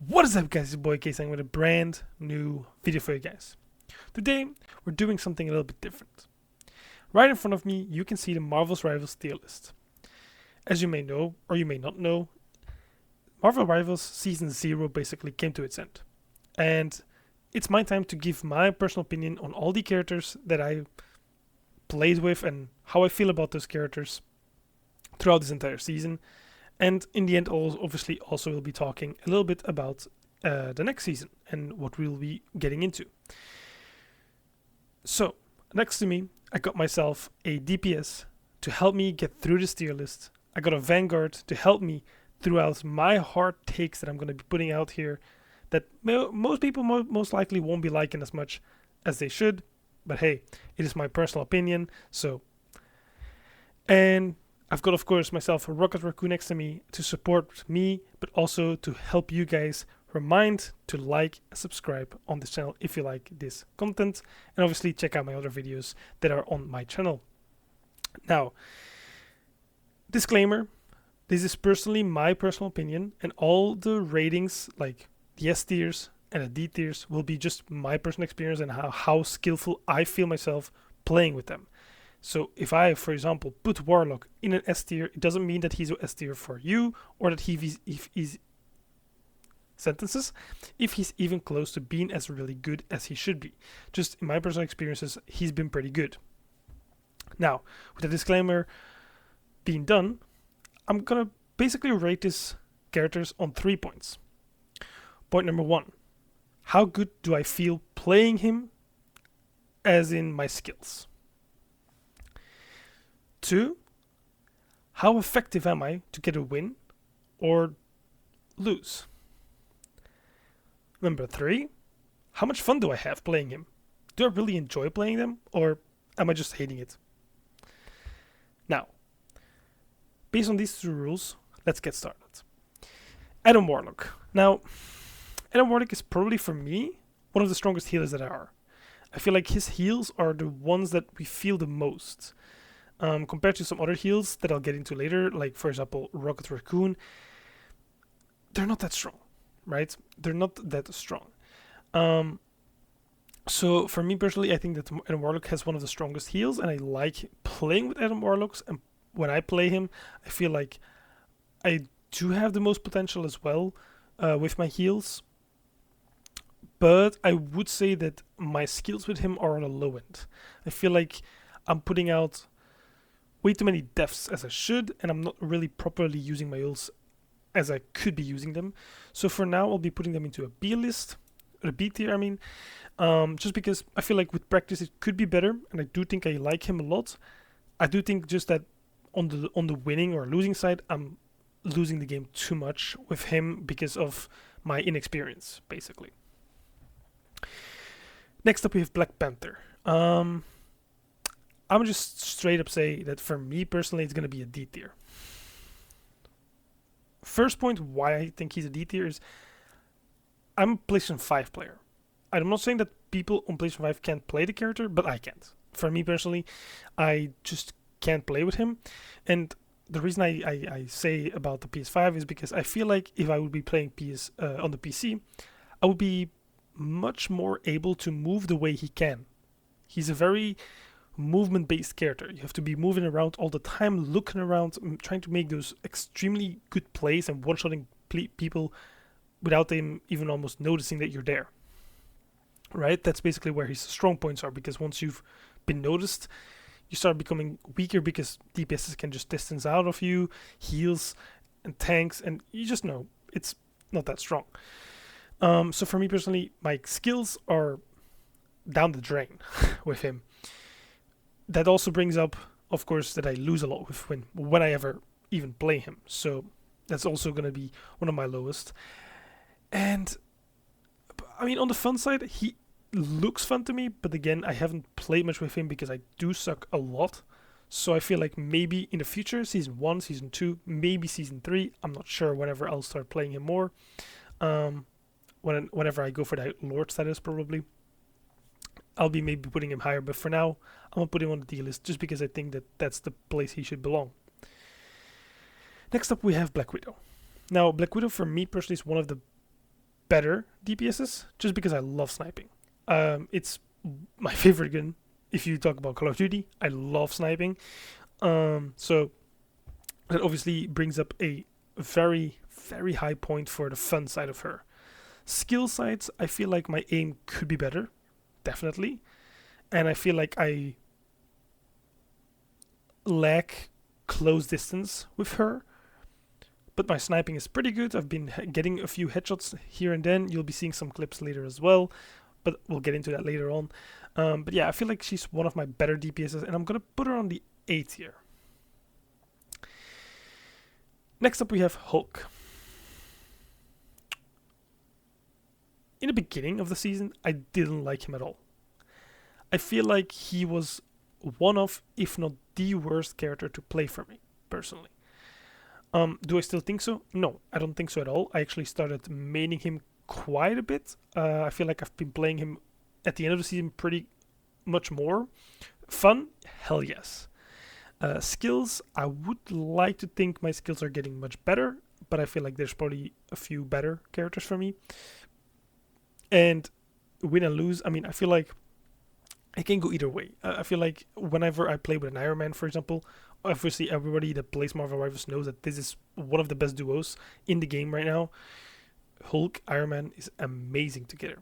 What is up, guys? It's your boy K-Sang with a brand new video for you guys. Today, we're doing something a little bit different. Right in front of me, you can see the Marvel's Rivals tier list. As you may know, or you may not know, Marvel Rivals Season 0 basically came to its end. And it's my time to give my personal opinion on all the characters that I played with and how I feel about those characters throughout this entire season. And in the end, obviously, also will be talking a little bit about the next season and what we'll be getting into. So, next to me, I got myself a DPS to help me get through this tier list. I got a Vanguard to help me throughout my hard takes that I'm going to be putting out here that most people most likely won't be liking as much as they should. But hey, it is my personal opinion. And I've got, of course, myself a Rocket Raccoon next to me to support me, but also to help you guys. Remind to like and subscribe on this channel if you like this content, and obviously check out my other videos that are on my channel. Now, disclaimer, this is personally my personal opinion, and all the ratings, like the S tiers and the D tiers, will be just my personal experience and how skillful I feel myself playing with them. So if I, for example, put Warlock in an S tier, it doesn't mean that he's an S tier for you, or that he's if he's even close to being as really good as he should be. Just in my personal experiences, he's been pretty good. Now, with the disclaimer being done, I'm gonna basically rate these characters on 3 points. Point number 1, how good do I feel playing him, as in my skills? 2, how effective am I to get a win or lose? Number 3, how much fun do I have playing him? Do I really enjoy playing them, or am I just hating it? Now, based on these 2 rules, let's get started. Adam Warlock. Now, Adam Warlock is probably, for me, one of the strongest healers that there are. I feel like his heals are the ones that we feel the most. Compared to some other heals that I'll get into later, like, for example, Rocket Raccoon, they're not that strong. Right? They're not that strong. So for me personally, I think that Adam Warlock has one of the strongest heals, and I like playing with Adam Warlocks. And when I play him, I feel like I do have the most potential as well with my heals. But I would say that my skills with him are on a low end. I feel like I'm putting out way too many deaths as I should, and I'm not really properly using my ults as I could be using them. So for now, I'll be putting them into a B list, or a B tier, I mean, just because I feel like with practice it could be better, and I do think I like him a lot. I do think just that on the winning or losing side, I'm losing the game too much with him because of my inexperience, basically. Next up, we have Black Panther. I'm just straight up say that for me personally, it's gonna be a D tier. First point why I think he's a D tier is I'm a PlayStation 5 player. I'm not saying that people on PlayStation 5 can't play the character, but I can't. For me personally, I just can't play with him. And the reason I say about the PS5 is because I feel like if I would be playing on the PC, I would be much more able to move the way he can. He's a very movement-based character. You have to be moving around all the time, looking around, trying to make those extremely good plays and one-shotting people without them even almost noticing that you're there. Right? That's basically where his strong points are, because once you've been noticed, you start becoming weaker because DPSs can just distance out of you, heals and tanks, and you just know it's not that strong. So for me personally, my skills are down the drain with him. That also brings up, of course, that I lose a lot with when I ever even play him. So that's also going to be one of my lowest. And I mean, on the fun side, he looks fun to me. But again, I haven't played much with him because I do suck a lot. So I feel like maybe in the future, Season 1, Season 2, maybe Season 3, I'm not sure, whenever I'll start playing him more. Whenever I go for that Lord status, probably. I'll be maybe putting him higher, but for now, I'm going to put him on the D list just because I think that that's the place he should belong. Next up, we have Black Widow. Now, Black Widow, for me personally, is one of the better DPSs just because I love sniping. It's my favorite gun. If you talk about Call of Duty, I love sniping. So that obviously brings up a very, very high point for the fun side of her. Skill sides, I feel like my aim could be better, definitely. And I feel like I lack close distance with her. But my sniping is pretty good. I've been getting a few headshots here and then. You'll be seeing some clips later as well, but we'll get into that later on. But yeah, I feel like she's one of my better DPSs, and I'm going to put her on the A tier. Next up, we have Hulk. In the beginning of the season, I didn't like him at all. I feel like he was one of, if not the worst character to play for me, personally. Do I still think so? No, I don't think so at all. I actually started maining him quite a bit. I feel like I've been playing him at the end of the season pretty much more. Fun? Hell yes. Skills? I would like to think my skills are getting much better, but I feel like there's probably a few better characters for me. And win and lose, I mean, I feel like it can go either way. I feel like whenever I play with an Iron Man, for example, obviously everybody that plays Marvel Rivals knows that this is one of the best duos in the game right now. Hulk, Iron Man is amazing together.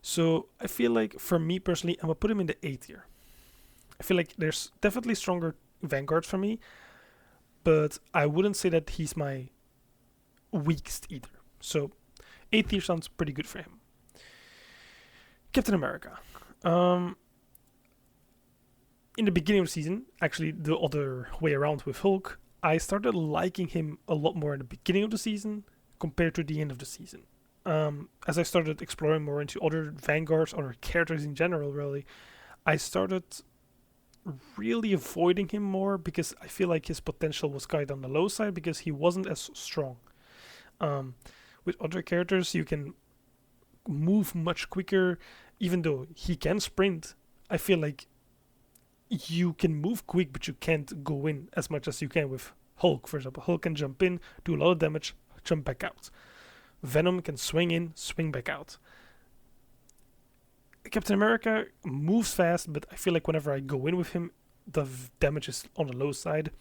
So I feel like for me personally, I'm going to put him in the A tier. I feel like there's definitely stronger Vanguards for me, but I wouldn't say that he's my weakest either. So A tier sounds pretty good for him. Captain America. In the beginning of the season, actually the other way around with Hulk, I started liking him a lot more in the beginning of the season compared to the end of the season. As I started exploring more into other Vanguards, other characters in general, really, I started really avoiding him more because I feel like his potential was quite on the low side because he wasn't as strong. With other characters, you can move much quicker, even though he can sprint. I feel like you can move quick, but you can't go in as much as you can with Hulk, for example. Hulk can jump in, do a lot of damage, jump back out. Venom can swing in, swing back out. Captain America moves fast, but I feel like whenever I go in with him, the damage is on the low side.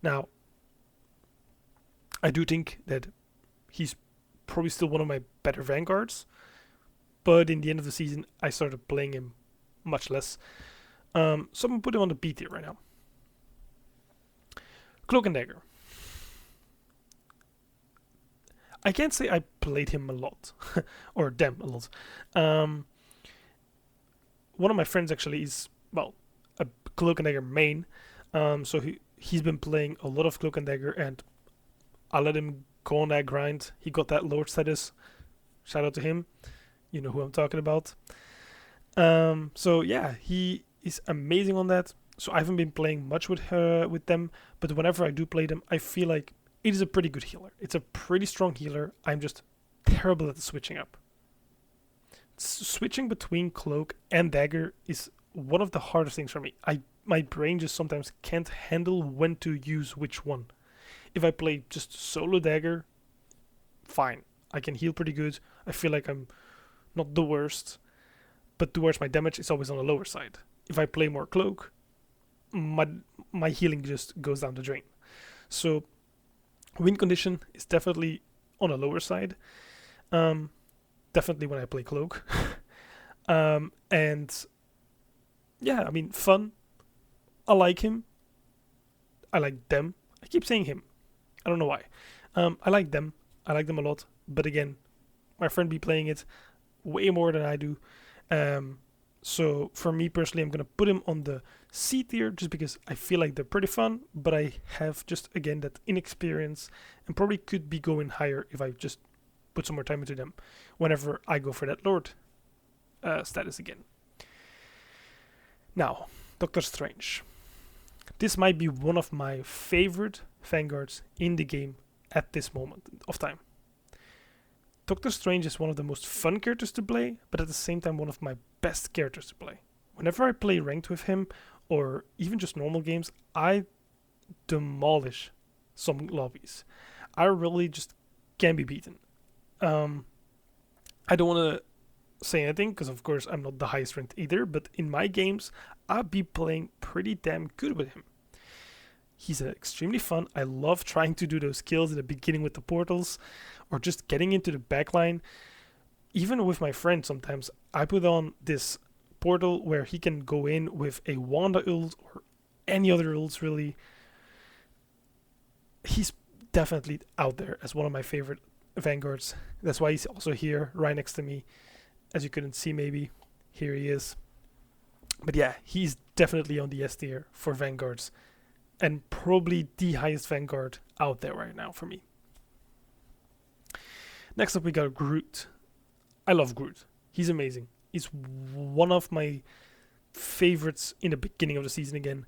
Now, I do think that he's probably still one of my better Vanguards, but in the end of the season, I started playing him much less. So I'm going to put him on the B tier right now. Cloak and Dagger. I can't say I played him a lot, or them a lot. One of my friends actually is, well, a Cloak and Dagger main, so he's been playing a lot of Cloak and Dagger, and I let him go on that grind. He got that Lord status. Shout out to him. You know who I'm talking about. So yeah, he is amazing on that. So I haven't been playing much with them, but whenever I do play them, I feel like it is a pretty good healer. It's a pretty strong healer. I'm just terrible at the switching up. Switching between Cloak and Dagger is one of the hardest things for me. My brain just sometimes can't handle when to use which one. If I play just solo Dagger, fine. I can heal pretty good. I feel like I'm not the worst, but towards my damage, it's always on the lower side. If I play more Cloak, my healing just goes down the drain. So win condition is definitely on the lower side. Definitely when I play Cloak. And yeah, I mean, fun. I like him. I like them. I keep saying him. I don't know why. I like them. I like them a lot. But again, my friend be playing it way more than I do. So for me personally, I'm going to put him on the C tier just because I feel like they're pretty fun. But I have just, again, that inexperience and probably could be going higher if I just put some more time into them whenever I go for that Lord status again. Now, Doctor Strange. This might be one of my favorite Vanguards in the game at this moment of time. Doctor Strange is one of the most fun characters to play, but at the same time one of my best characters to play. Whenever I play ranked with him, or even just normal games, I demolish some lobbies. I really just can't be beaten. Um, I don't want to say anything because, of course, I'm not the highest ranked either. But in my games, I'll be playing pretty damn good with him. He's extremely fun. I love trying to do those kills in the beginning with the portals, or just getting into the backline. Even with my friend, sometimes I put on this portal where he can go in with a Wanda ult or any other ults really. He's definitely out there as one of my favorite vanguards. That's why he's also here right next to me. As you couldn't see, maybe here he is. But yeah, he's definitely on the S tier for vanguards, and probably the highest vanguard out there right now for me. Next up, we got Groot. I love Groot. He's amazing. He's one of my favorites in the beginning of the season again.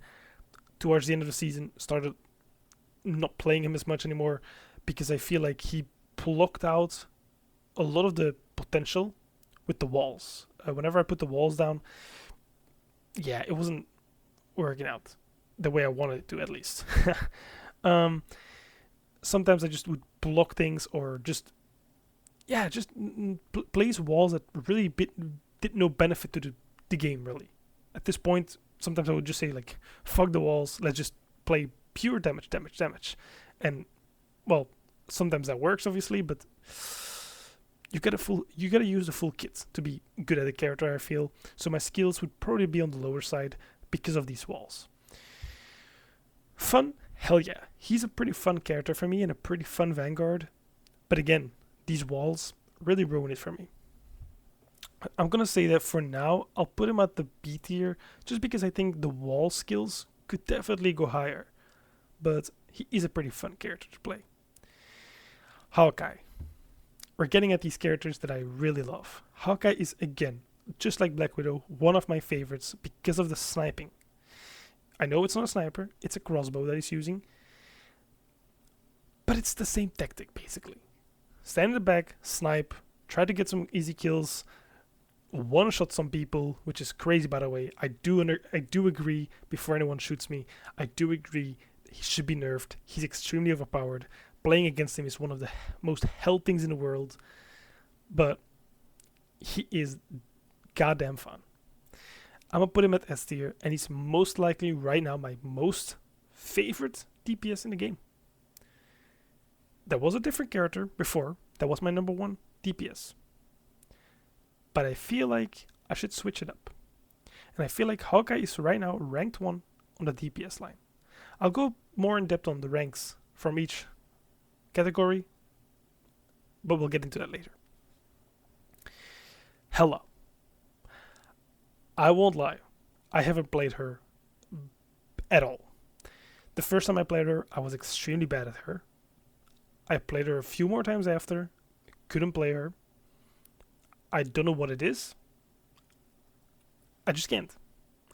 Towards the end of the season, started not playing him as much anymore because I feel like he blocked out a lot of the potential with the walls. Whenever I put the walls down, yeah, it wasn't working out the way I wanted it to, at least. um, Sometimes I just would block things, or just place walls that really did no benefit to the game, really. At this point, sometimes I would just say, like, fuck the walls, let's just play pure damage. And, well, sometimes that works, obviously, but you gotta use the full kit to be good at a character, I feel. So my skills would probably be on the lower side because of these walls. Fun? Hell yeah. He's a pretty fun character for me and a pretty fun vanguard. But again, these walls really ruin it for me. I'm gonna say that for now, I'll put him at the B tier just because I think the wall skills could definitely go higher. But he is a pretty fun character to play. Hawkeye. We're getting at these characters that I really love. Hawkeye is, again, just like Black Widow, one of my favorites because of the sniping. I know it's not a sniper, it's a crossbow that he's using, but it's the same tactic, basically. Stand in the back, snipe, try to get some easy kills, one-shot some people, which is crazy, by the way. I do agree, before anyone shoots me, I do agree he should be nerfed. He's extremely overpowered. Playing against him is one of the most hell things in the world, but he is goddamn fun. I'm gonna put him at S tier, and he's most likely right now my most favorite DPS in the game. There was a different character before that was my number one DPS, but I feel like I should switch it up. And I feel like Hawkeye is right now ranked 1 on the DPS line. I'll go more in depth on the ranks from each category, but we'll get into that later. Hela. I won't lie, I haven't played her at all. The first time I played her, I was extremely bad at her. I played her a few more times after, couldn't play her. I don't know what it is. I just can't.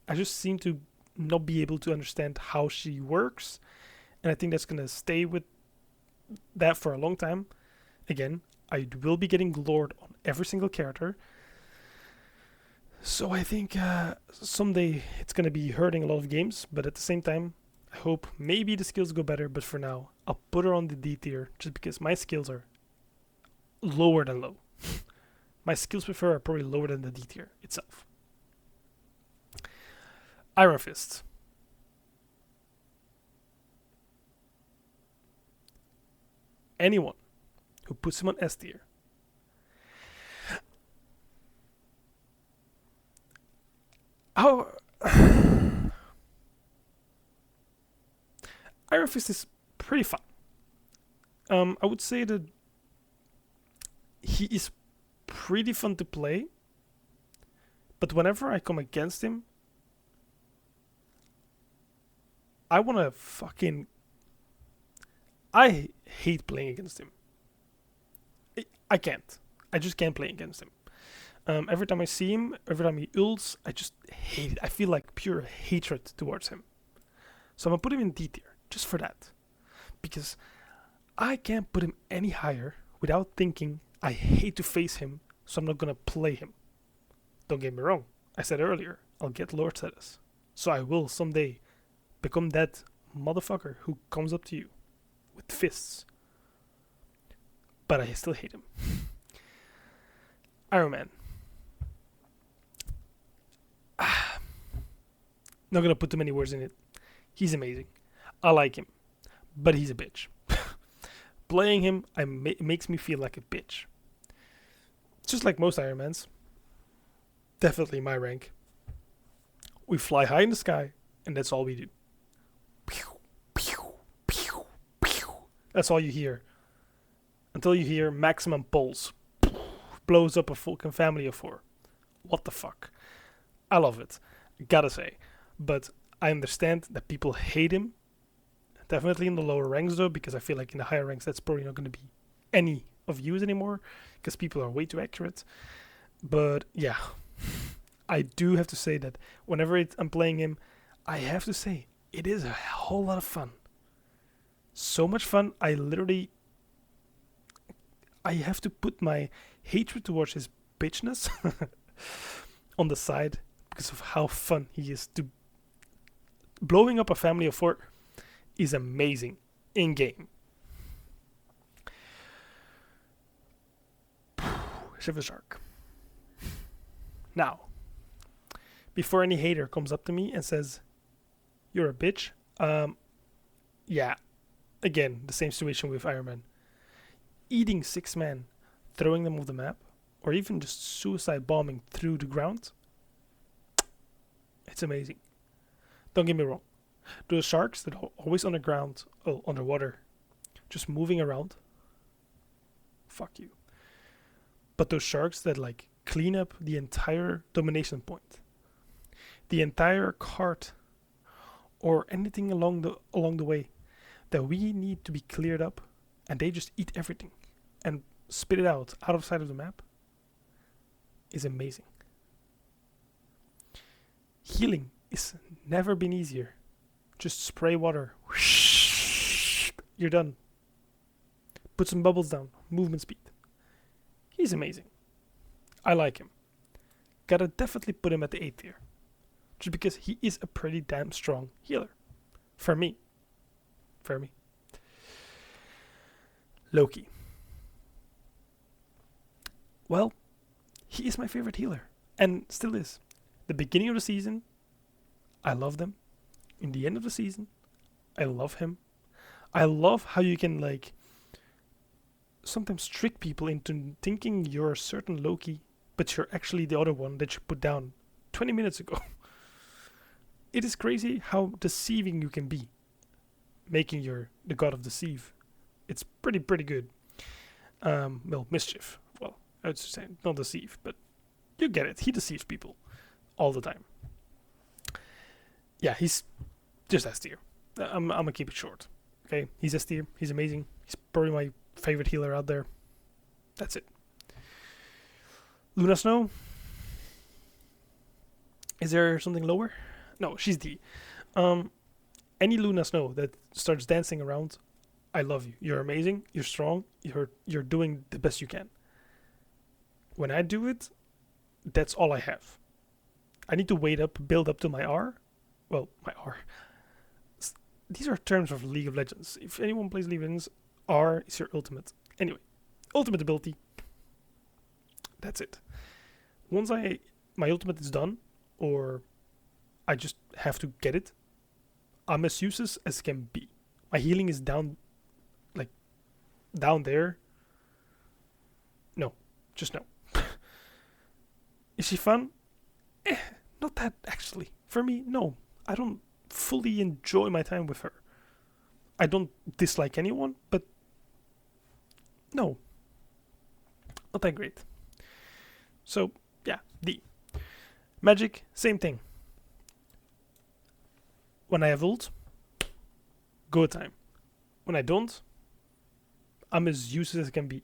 I just seem to not be able to understand how she works, and I think that's gonna stay with that for a long time. Again, I will be getting glored on every single character, so I think someday it's gonna be hurting a lot of games, but at the same time, I hope maybe the skills go better, but for now, I'll put her on the D tier just because my skills are lower than low. My skills with her are probably lower than the D tier itself. Iron Fist. Anyone who puts him on S tier how Iron Fist is pretty fun. I would say that he is pretty fun to play, but whenever I come against him, I wanna fucking. I hate playing against him. I can't. I just can't play against him. Every time I see him, every time he ults, I just hate it. I feel like pure hatred towards him. So I'm gonna put him in D tier, just for that. Because I can't put him any higher without thinking I hate to face him, so I'm not gonna play him. Don't get me wrong, I said earlier, I'll get Lord status. So I will someday become that motherfucker who comes up to you with fists. But I still hate him. Iron Man. Not gonna put too many words in it. He's amazing. I like him, but he's a bitch. Playing him, makes me feel like a bitch. Just like most Iron Mans. Definitely my rank. We fly high in the sky, and that's all we do. Pew, pew, pew, pew. That's all you hear. Until you hear maximum pulse. Blows up a fucking family of 4. What the fuck? I love it. Gotta say. But I understand that people hate him. Definitely in the lower ranks though, because I feel like in the higher ranks that's probably not going to be any of use anymore, because people are way too accurate. But yeah, I do have to say that whenever I'm playing him, I have to say it is a whole lot of fun. So much fun. I have to put my hatred towards his bitchness on the side because of how fun he is. To blowing up a family of 4 is amazing in game. Shiver Shark. Now, before any hater comes up to me and says, "You're a bitch," yeah, again, the same situation with Iron Man. Eating 6 men, throwing them off the map, or even just suicide bombing through the ground, it's amazing. Don't get me wrong. Those sharks that are always underground, underwater, just moving around, fuck you. But those sharks that like clean up the entire domination point, the entire cart, or anything along the way that we need to be cleared up, and they just eat everything and spit it out of sight of the map, is amazing. Healing is never been easier. Just spray water. You're done. Put some bubbles down. Movement speed. He's amazing. I like him. Gotta definitely put him at the 8th tier. Just because he is a pretty damn strong healer. For me. Loki. Well, he is my favorite healer. And still is. The beginning of the season, I loved him. In the end of the season, I love him. I love how you can like sometimes trick people into thinking you're a certain Loki, but you're actually the other one that you put down 20 minutes ago. It is crazy how deceiving you can be, making you the god of deceive. It's pretty good. Well, mischief. Well, I would say not deceive, but you get it. He deceives people all the time. Yeah, he's just S tier. I'm gonna keep it short. Okay, he's S tier. He's amazing. He's probably my favorite healer out there. That's it. Luna Snow. Is there something lower? No, she's D. Any Luna Snow that starts dancing around, I love you. You're amazing. You're strong. You're doing the best you can. When I do it, that's all I have. I need to build up to my R. Well, my R. These are terms of League of Legends. If anyone plays League of Legends, R is your ultimate. Anyway, ultimate ability. That's it. Once my ultimate is done, or I just have to get it, I'm as useless as can be. My healing is down there. No, just no. Is she fun? Not that actually. For me, no. I don't fully enjoy my time with her. I don't dislike anyone, but no. Not that great. So, yeah, D. Magic, same thing. When I have ult, go time. When I don't, I'm as useless as can be.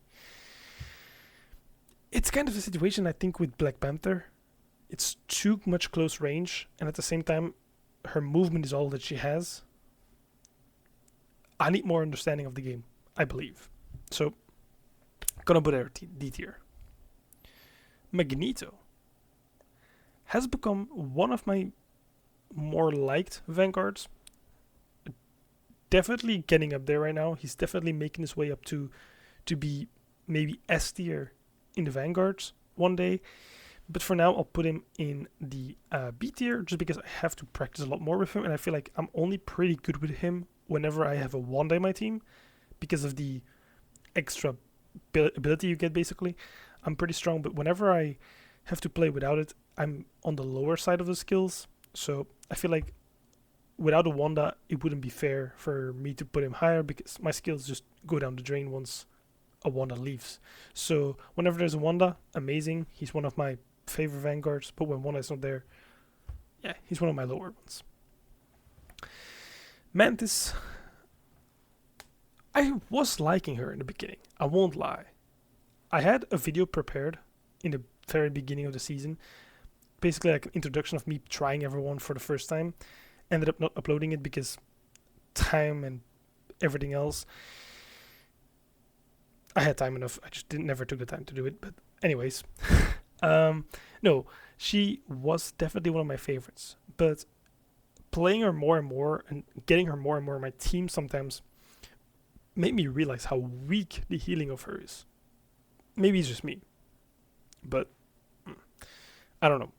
It's kind of a situation I think with Black Panther. It's too much close range, and at the same time, her movement is all that she has. I need more understanding of the game, I believe. So, gonna put her D tier. Magneto has become one of my more liked Vanguards. Definitely getting up there right now. He's definitely making his way up to be maybe S tier in the Vanguards. one day. But for now, I'll put him in the B tier just because I have to practice a lot more with him, and I feel like I'm only pretty good with him whenever I have a Wanda in my team because of the extra ability you get. Basically, I'm pretty strong, but whenever I have to play without it, I'm on the lower side of the skills. So I feel like without a Wanda, it wouldn't be fair for me to put him higher because my skills just go down the drain once a Wanda leaves. So whenever there's a Wanda, amazing. He's one of my favorite vanguards, but when Wanda is not there, yeah, he's one of my lower ones. Mantis, I was liking her in the beginning. I won't lie. I had a video prepared in the very beginning of the season, basically like an introduction of me trying everyone for the first time. Ended up not uploading it because time and everything else. I had time enough. I just never took the time to do it. But anyways, no, she was definitely one of my favorites. But playing her more and more and getting her more and more in my team sometimes made me realize how weak the healing of her is. Maybe it's just me, but I don't know.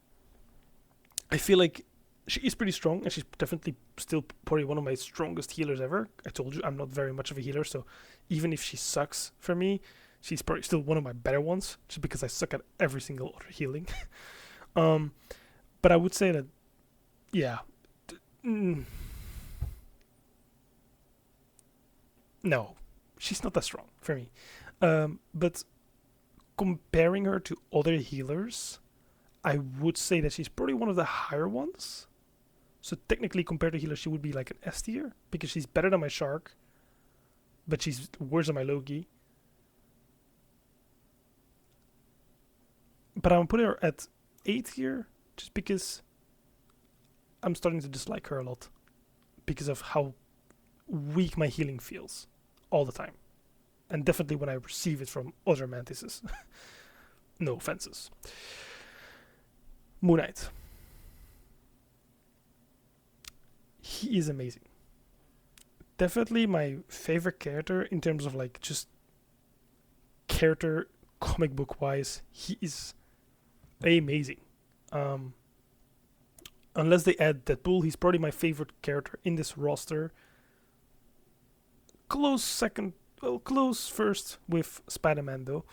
I feel like she is pretty strong, and she's definitely still probably one of my strongest healers ever. I told you I'm not very much of a healer, so even if she sucks for me, she's probably still one of my better ones, just because I suck at every single other healing. um, but I would say that, yeah, no, she's not that strong for me. But comparing her to other healers, I would say that she's probably one of the higher ones. So technically, compared to healer, she would be like an S tier because she's better than my Shark, but she's worse than my Loki. But I'm putting her at A tier just because I'm starting to dislike her a lot because of how weak my healing feels all the time, and definitely when I receive it from other mantises. No offenses. Moon Knight. He is amazing. Definitely my favorite character in terms of like just character comic book wise. He is amazing. Um, unless they add Deadpool, he's probably my favorite character in this roster. Close second, well, close first with Spider-Man though.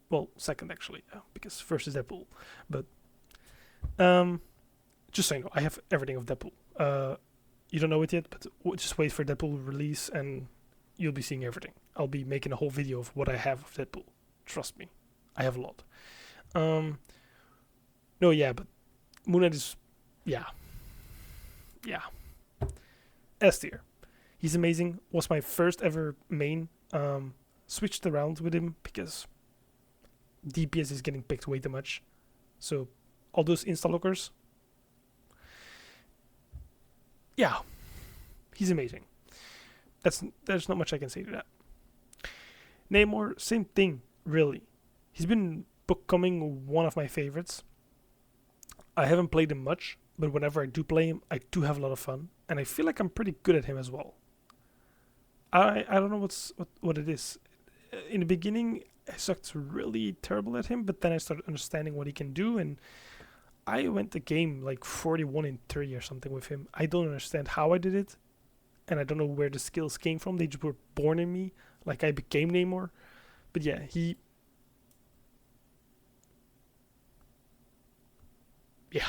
Well, second actually, yeah, because first is Deadpool. But just so you know, I have everything of Deadpool. You don't know it yet, but just wait for Deadpool release and you'll be seeing everything. I'll be making a whole video of what I have of Deadpool. Trust me, I have a lot. Um, no, yeah, but Moon Knight is, yeah, yeah, S tier. He's amazing. Was my first ever main. Switched around with him because DPS is getting picked way too much. So all those insta lockers, yeah, he's amazing. There's not much I can say to that. Namor, same thing, really. He's been becoming one of my favorites. I haven't played him much, but whenever I do play him, I do have a lot of fun, and I feel like I'm pretty good at him as well. I don't know what it is. In the beginning, I sucked really terrible at him, but then I started understanding what he can do, and I went the game like 41-3 or something with him. I don't understand how I did it, and I don't know where the skills came from. They just were born in me, like I became Namor. But yeah, yeah.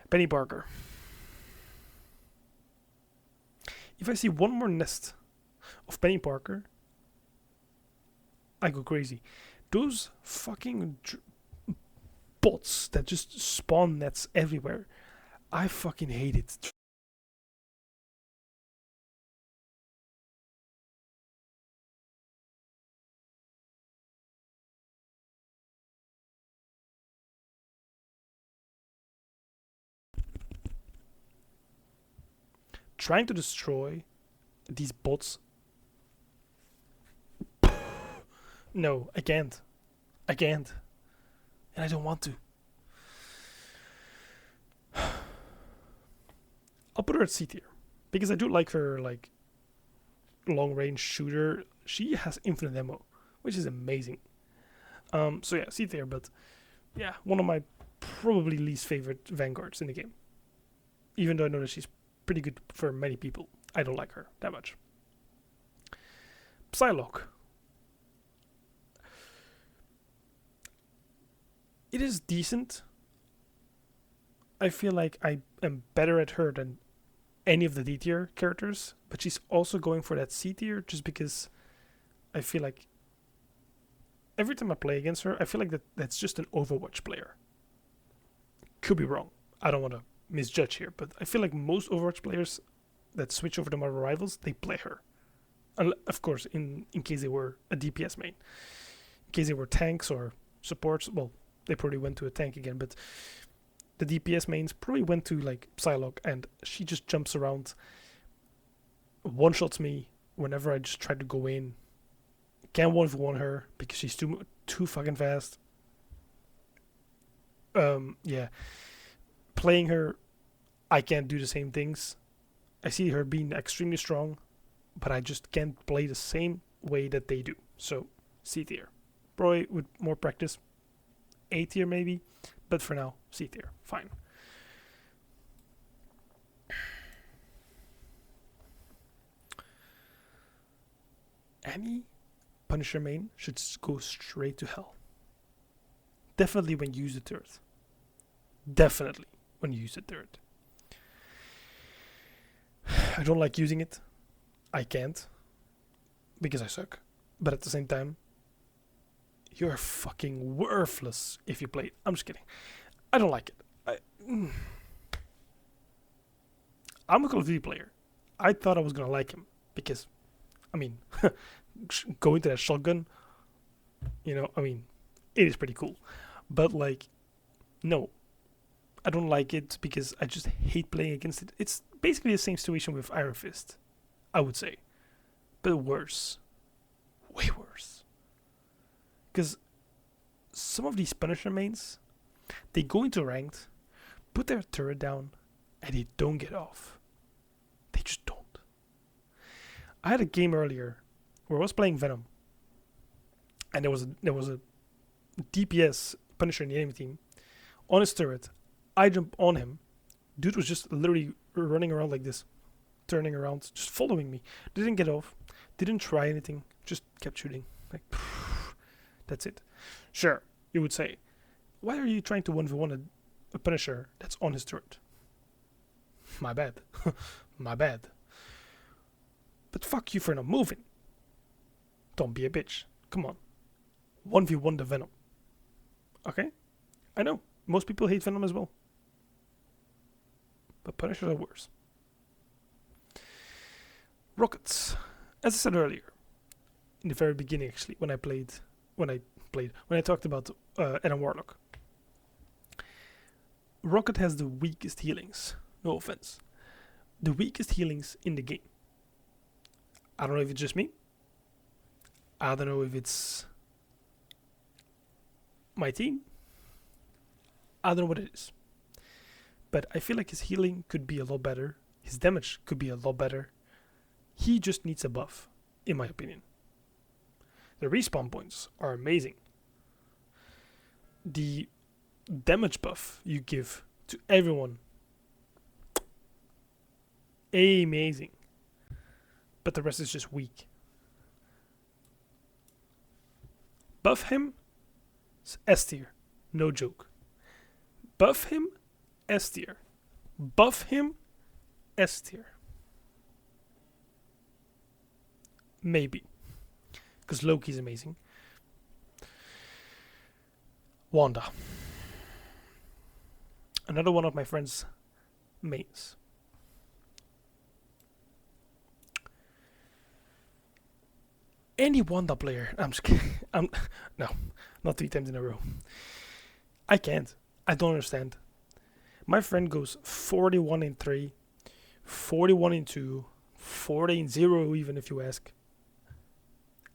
Penny Parker. If I see one more nest of Penny Parker, I go crazy. Those fucking bots that just spawn nets everywhere, I fucking hate it. Trying to destroy these bots. No, I can't. I can't. And I don't want to. I'll put her at C tier because I do like her like long range shooter. She has infinite ammo, which is amazing. So yeah, C tier, but yeah, one of my probably least favorite vanguards in the game. Even though I know that she's pretty good for many people, I don't like her that much. Psylocke. It is decent. I feel like I am better at her than any of the D tier characters, but she's also going for that C tier just because I feel like every time I play against her, I feel like that's just an Overwatch player. Could be wrong. I don't want to misjudge here, but I feel like most Overwatch players that switch over to Marvel Rivals, they play her. Of course, in case they were a DPS main. In case they were tanks or supports, well, they probably went to a tank again, but the DPS mains probably went to like Psylocke, and she just jumps around, one-shots me whenever I just try to go in. Can't 1v1 her because she's too fucking fast. Yeah. Playing her, I can't do the same things. I see her being extremely strong, but I just can't play the same way that they do. So, C tier. Probably with more practice, A tier maybe, but for now, C tier. Fine. Any Punisher main should go straight to hell. Definitely when you use the turret. Definitely when you use the turret. I don't like using it. I can't. Because I suck. But at the same time, you're fucking worthless if you play it. I'm just kidding. I don't like it. I'm a Call of Duty player. I thought I was gonna like him because, I mean, going to that shotgun, I mean, it is pretty cool. But like, no, I don't like it because I just hate playing against it. It's basically the same situation with Iron Fist, I would say, but worse, way worse. Because some of these Punisher mains, they go into ranked, put their turret down, and they don't get off. They just don't. I had a game earlier where I was playing Venom, and there was a DPS Punisher in the enemy team on his turret. I jump on him. Dude was just literally running around like this, turning around, just following me. Didn't get off, didn't try anything, just kept shooting. Like, that's it. Sure, you would say, why are you trying to 1v1 a Punisher that's on his turret? My bad. My bad. But fuck you for not moving. Don't be a bitch. Come on. 1v1 the Venom. Okay? I know. Most people hate Venom as well. But Punishers are worse. Rockets. As I said earlier, in the very beginning actually, when I talked about Adam Warlock. Rocket has the weakest healings. No offense. The weakest healings in the game. I don't know if it's just me. I don't know if it's my team. I don't know what it is. But I feel like his healing could be a lot better. His damage could be a lot better. He just needs a buff, in my opinion. The respawn points are amazing. The damage buff you give to everyone, amazing. But the rest is just weak. Buff him, S tier. No joke. Buff him, S tier. Buff him, S tier. Maybe. Because Loki's amazing. Wanda. Another one of my friend's mains. Any Wanda player. I'm just kidding. No, not 3 times in a row. I can't. I don't understand. My friend goes 41-3, 41-2, 40-0 even if you ask.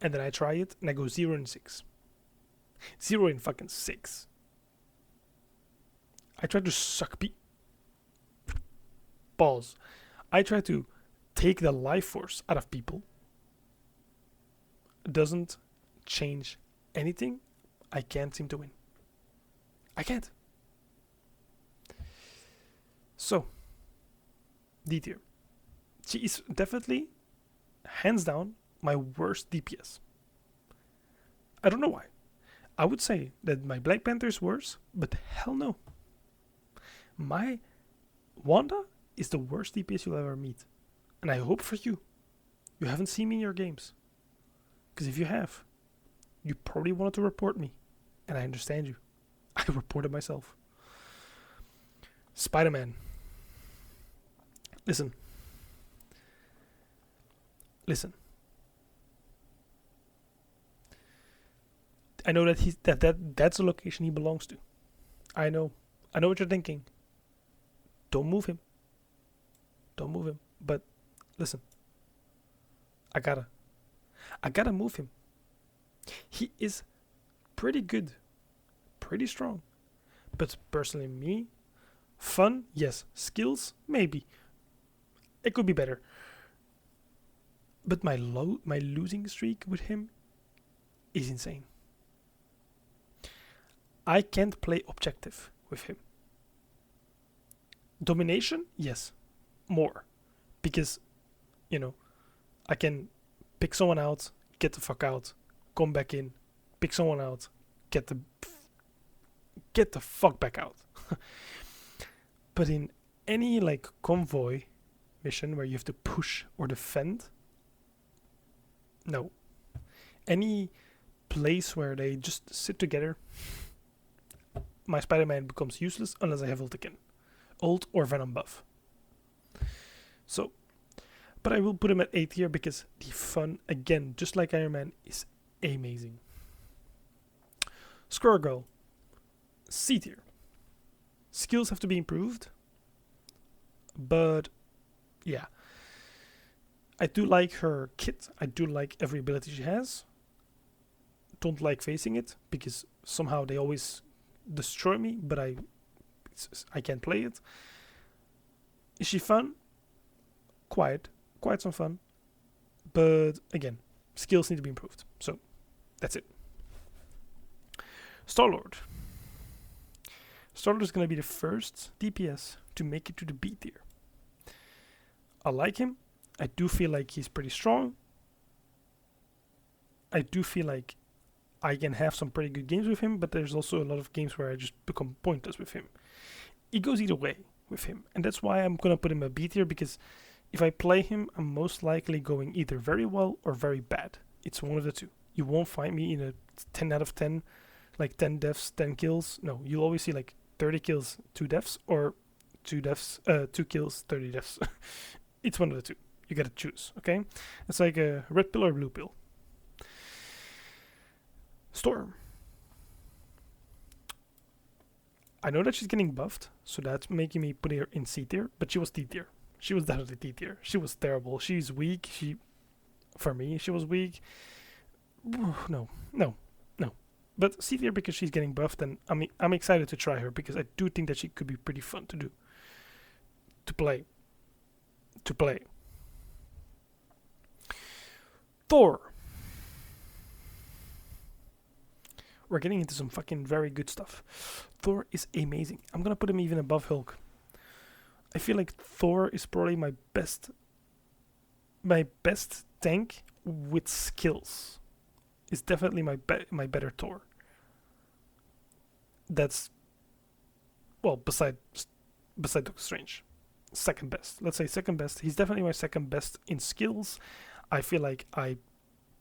And then I try it and I go 0-6. 0-6. I try to suck balls. I try to take the life force out of people. Doesn't change anything. I can't seem to win. I can't. So, D tier. She is definitely, hands down, my worst DPS. I don't know why. I would say that my Black Panther is worse, but hell no. My Wanda is the worst DPS you'll ever meet. And I hope for you, you haven't seen me in your games. Because if you have, you probably wanted to report me. And I understand you. I reported myself. Spider-Man. Listen. I know that that's the location he belongs to. I know what you're thinking. Don't move him. But listen. I gotta move him. He is pretty good. Pretty strong. But personally me, fun, yes. Skills, maybe. It could be better. But my losing streak with him is insane. I can't play objective with him. Domination, yes. More. Because, I can pick someone out, get the fuck out, come back in, pick someone out, get the fuck back out. But in any convoy mission where you have to push or defend, no. Any place where they just sit together, my Spider-Man becomes useless unless I have ult again. Ult or Venom buff. So, but I will put him at A tier because the fun, again, just like Iron Man, is amazing. Squirrel Girl, C tier. Skills have to be improved, but yeah. I do like her kit. I do like every ability she has. Don't like facing it because somehow they always destroy me, but I can't play it. Is she fun? Quite some fun. But again, skills need to be improved. So that's it. Star-Lord. Star-Lord is going to be the first DPS to make it to the B tier. I like him. I do feel like he's pretty strong. I do feel like I can have some pretty good games with him, but there's also a lot of games where I just become pointless with him. It goes either way with him, and that's why I'm going to put him a B tier, because if I play him, I'm most likely going either very well or very bad. It's one of the two. You won't find me in a 10 out of 10, 10 deaths, 10 kills. No, you'll always see 30 kills, 2 deaths, or 2 kills, 30 deaths. It's one of the two. You gotta choose, okay? It's like a red pill or blue pill. Storm. I know that she's getting buffed, so that's making me put her in C tier, but she was D tier. She was definitely D tier. She was terrible. She's weak. For me, she was weak. No. But C tier because she's getting buffed, and I'm excited to try her because I do think that she could be pretty fun to do. To play. Thor. We're getting into some fucking very good stuff. Thor is amazing. I'm gonna put him even above Hulk. I feel like Thor is probably my best tank with skills. Is definitely my better Thor. That's beside Doctor Strange, second best. Let's say second best. He's definitely my second best in skills. I feel like I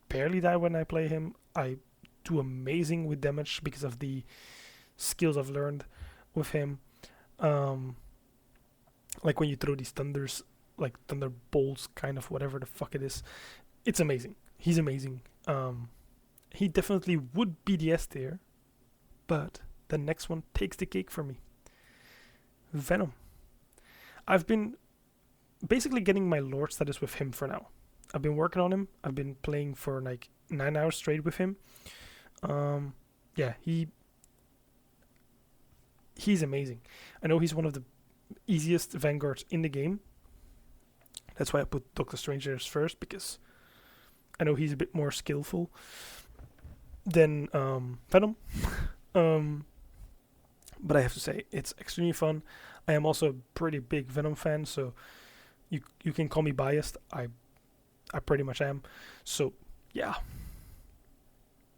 barely die when I play him. I do amazing with damage because of the skills I've learned with him. Like when you throw these thunders, like thunderbolts, kind of whatever the fuck it is. It's amazing. He's amazing. He definitely would be the S tier, but the next one takes the cake for me. Venom. I've been basically getting my Lord status with him for now. I've been working on him. I've been playing for 9 hours straight with him. Yeah, he's amazing. I know he's one of the easiest vanguards in the game. That's why I put Doctor Strange first, because I know he's a bit more skillful. than Venom. Um, but I have to say it's extremely fun. I am also a pretty big Venom fan, so you can call me biased. I pretty much am. So yeah,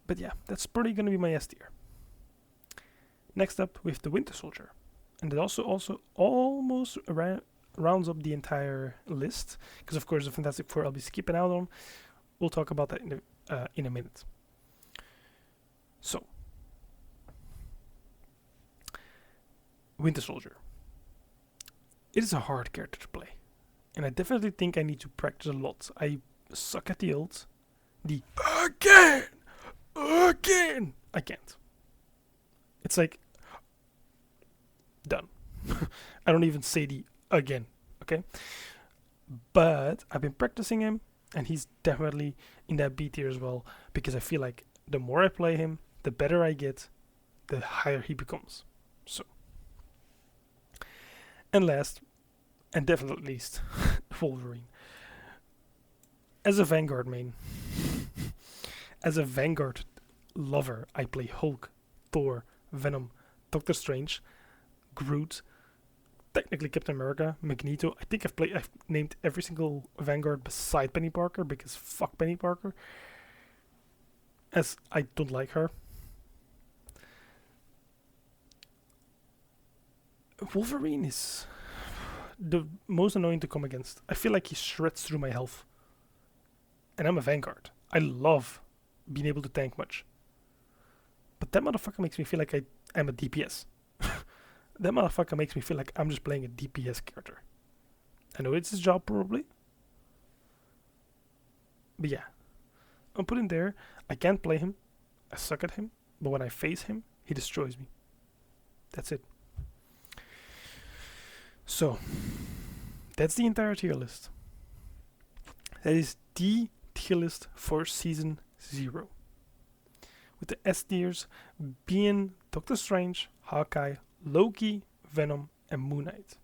but yeah, that's probably gonna be my S tier. Next up, we have the Winter Soldier, and it also almost rounds up the entire list because of course the Fantastic Four I'll be skipping out on. We'll talk about that in a minute. So, Winter Soldier. It is a hard character to play, and I definitely think I need to practice a lot. I suck at the ult, the again, again. I can't. It's like done. I don't even say the again. Okay, but I've been practicing him, and he's definitely in that B tier as well because I feel like the more I play him, the better I get, the higher he becomes. So, and last, and definitely least, Wolverine. As a Vanguard main, as a Vanguard lover, I play Hulk, Thor, Venom, Doctor Strange, Groot, technically Captain America, Magneto. I think I've named every single Vanguard beside Penny Parker because fuck Penny Parker. As I don't like her. Wolverine is the most annoying to come against. I feel like he shreds through my health. And I'm a Vanguard. I love being able to tank much. But that motherfucker makes me feel like I'm a DPS. That motherfucker makes me feel like I'm just playing a DPS character. I know it's his job probably. But yeah. I'm put in there. I can't play him. I suck at him. But when I face him, he destroys me. That's it. So, that's the entire tier list. That is the tier list for season 0. With the S tiers being Doctor Strange, Hawkeye, Loki, Venom, and Moon Knight.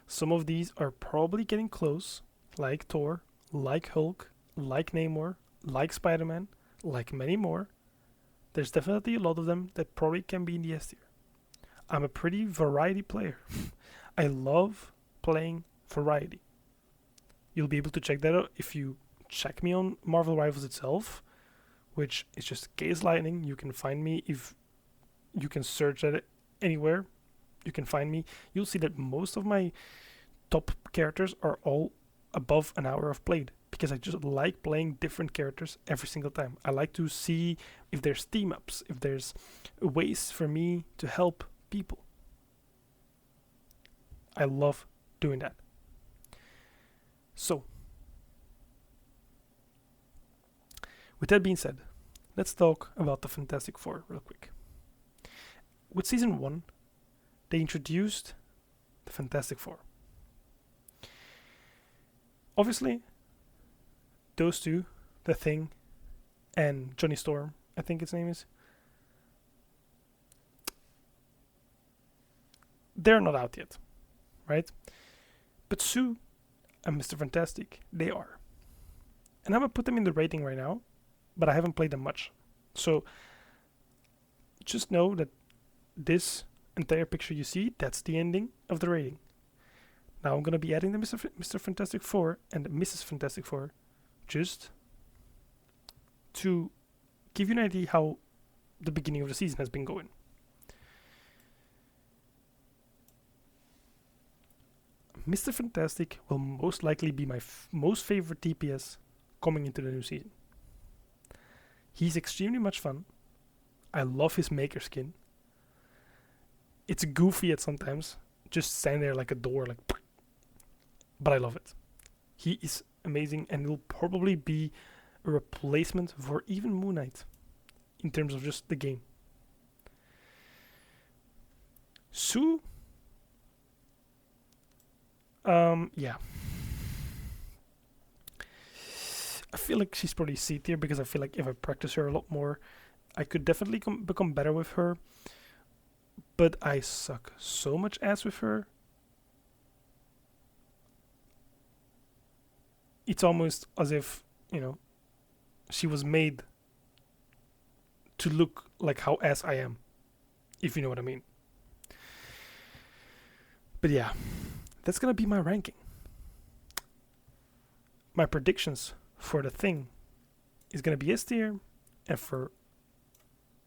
Some of these are probably getting close, like Thor, like Hulk, like Namor, like Spider-Man, like many more. There's definitely a lot of them that probably can be in the S tier. I'm a pretty variety player. I love playing variety. You'll be able to check that out if you check me on Marvel Rivals itself, which is just Case Lightning. You can find me if you can search at it anywhere. You can find me. You'll see that most of my top characters are all above an hour of played because I just like playing different characters every single time. I like to see if there's team ups, if there's ways for me to help people. I love doing that. So, with that being said, let's talk about the Fantastic Four real quick. With season 1, they introduced the Fantastic Four. Obviously, those two, The Thing and Johnny Storm, I think his name is, they're not out yet, right? But Sue and Mr. Fantastic, they are. And I'm going to put them in the rating right now, but I haven't played them much. So just know that this entire picture you see, that's the ending of the rating. Now I'm going to be adding the Mr. Fantastic Four and the Mrs. Fantastic Four just to give you an idea how the beginning of the season has been going. Mr. Fantastic will most likely be my most favorite DPS coming into the new season. He's extremely much fun. I love his maker skin. It's goofy at sometimes, just stand there like a door, like, but I love it. He is amazing and will probably be a replacement for even Moon Knight in terms of just the game. Sue, yeah. I feel like she's probably C tier because I feel like if I practice her a lot more, I could definitely become better with her. But I suck so much ass with her. It's almost as if, she was made to look like how ass I am, if you know what I mean. But yeah, that's gonna be my ranking. My predictions for the thing is gonna be S tier, and for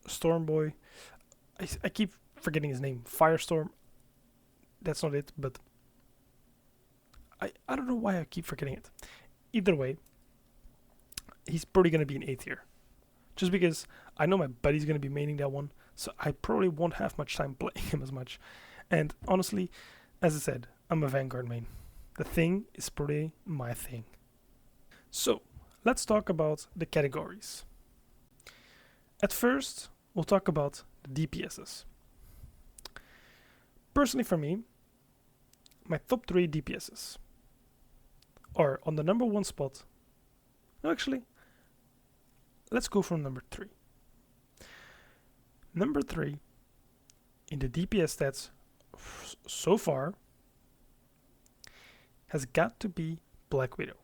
Stormboy, I keep forgetting his name. Firestorm. That's not it, but I don't know why I keep forgetting it. Either way, he's probably gonna be an A tier, just because I know my buddy's gonna be maining that one, so I probably won't have much time playing him as much. And honestly, as I said, I'm a Vanguard main. The thing is probably my thing. So let's talk about the categories. At first, we'll talk about the DPSs. Personally, for me, my top 3 DPSs are on the number 1 spot. No, actually, let's go from number 3. Number 3 in the DPS stats so far has got to be Black Widow.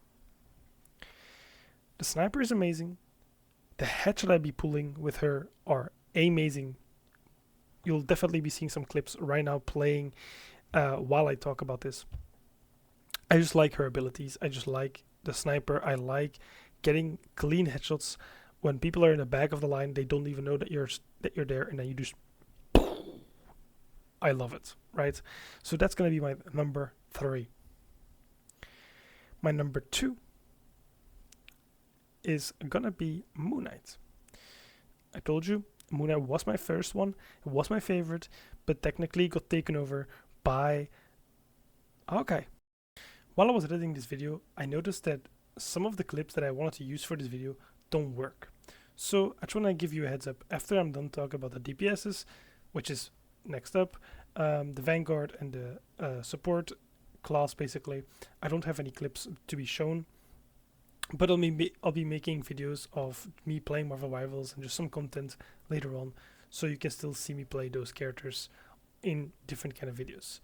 The sniper is amazing. The headshot I be pulling with her are amazing. You'll definitely be seeing some clips right now playing while I talk about this. I just like her abilities. I just like the sniper. I like getting clean headshots when people are in the back of the line. They don't even know that you're there, and then you just. I love it, right? So that's gonna be my number 3. My number 2 is gonna be Moon Knight. I told you Moon Knight was my first one. It was my favorite, but technically got taken over by Hawkeye. While I was editing this video, I noticed that some of the clips that I wanted to use for this video don't work. So I just want to give you a heads up. After I'm done talking about the DPSs, which is next up, the Vanguard and the support class basically, I don't have any clips to be shown. But I'll be making videos of me playing Marvel Rivals and just some content later on, so you can still see me play those characters in different kind of videos.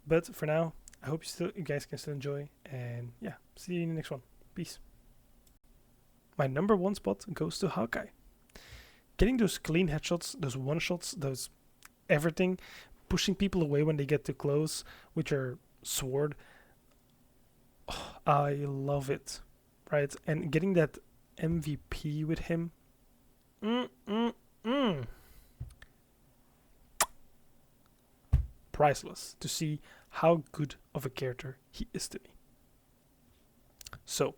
But for now, I hope you guys can still enjoy, and yeah, see you in the next one. Peace. My number 1 spot goes to Hawkeye. Getting those clean headshots, those one shots, those everything, pushing people away when they get too close with your sword. Oh, I love it. Right, and getting that MVP with him, priceless to see how good of a character he is to me. So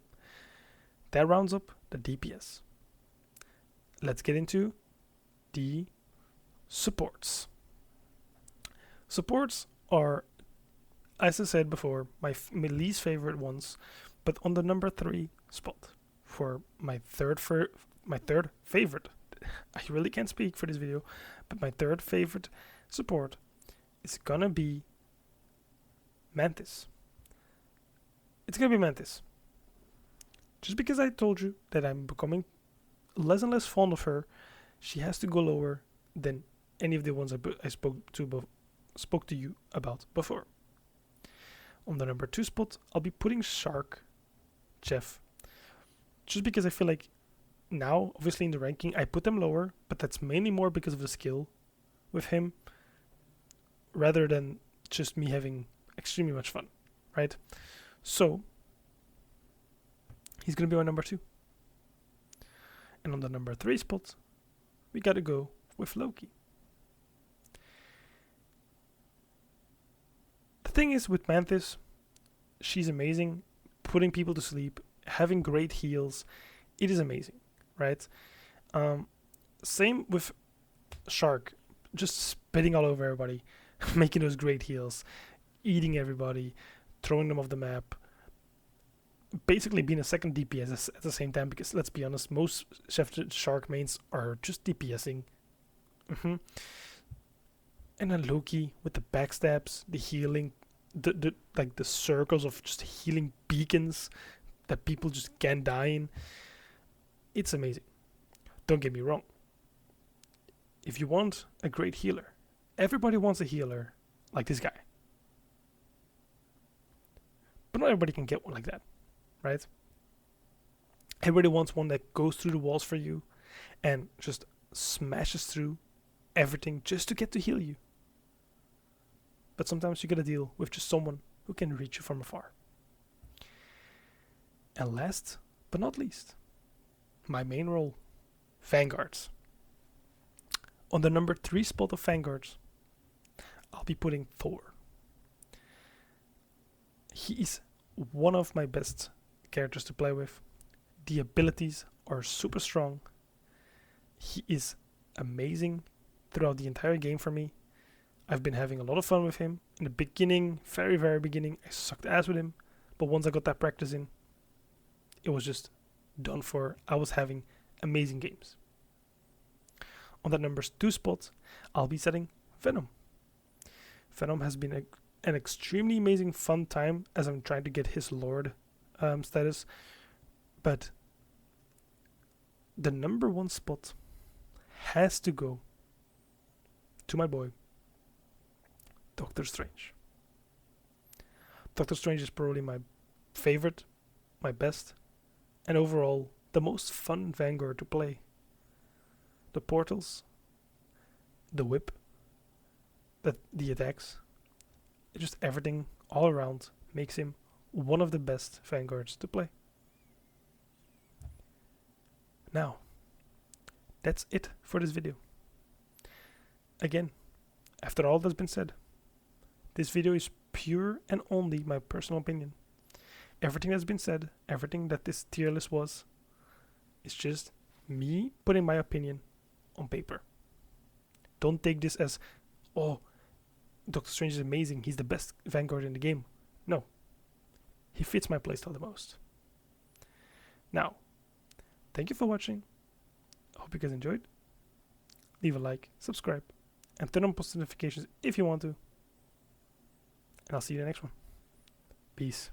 that rounds up the DPS. Let's get into the supports. Supports are, as I said before, my least favorite ones, but on the number 3 spot for my third favorite. I really can't speak for this video, but my third favorite support is gonna be Mantis. It's gonna be Mantis. Just because I told you that I'm becoming less and less fond of her, she has to go lower than any of the ones I spoke to you about before. On the number 2 spot, I'll be putting Shark Jeff. Just because I feel like now, obviously in the ranking, I put them lower, but that's mainly more because of the skill with him, rather than just me having extremely much fun, right? So, he's going to be my number 2. And on the number 3 spot, we got to go with Loki. The thing is with Mantis, she's amazing, putting people to sleep, having great heals. It is amazing, right? Same with Shark, just spitting all over everybody, making those great heals, eating everybody, throwing them off the map, basically being a second DPS at the same time, because let's be honest, most Shark mains are just DPSing. And then Loki with the backstabs, the healing, the circles of just healing beacons that people just can't die in. It's amazing. Don't get me wrong. If you want a great healer, everybody wants a healer like this guy. But not everybody can get one like that, right? Everybody wants one that goes through the walls for you and just smashes through everything just to get to heal you. But sometimes you gotta deal with just someone who can reach you from afar. And last but not least, my main role, Vanguards. On the number 3 spot of Vanguards, I'll be putting Thor. He is one of my best characters to play with. The abilities are super strong. He is amazing throughout the entire game for me. I've been having a lot of fun with him. In the beginning, very, very beginning, I sucked ass with him. But once I got that practice in, it was just done for. I was having amazing games. On that number 2 spot, I'll be setting Venom. Venom has been an extremely amazing fun time as I'm trying to get his Lord status. But the number 1 spot has to go to my boy, Doctor Strange. Doctor Strange is probably my favorite, my best, and overall the most fun Vanguard to play. The portals, the whip, the attacks, just everything all around makes him one of the best Vanguards to play. Now, that's it for this video. Again, after all that's been said, this video is pure and only my personal opinion. Everything that's been said, everything that this tier list was, is just me putting my opinion on paper. Don't take this as, oh, Doctor Strange is amazing, he's the best Vanguard in the game. No. He fits my playstyle the most. Now, thank you for watching. I hope you guys enjoyed. Leave a like, subscribe, and turn on post notifications if you want to. And I'll see you in the next one. Peace.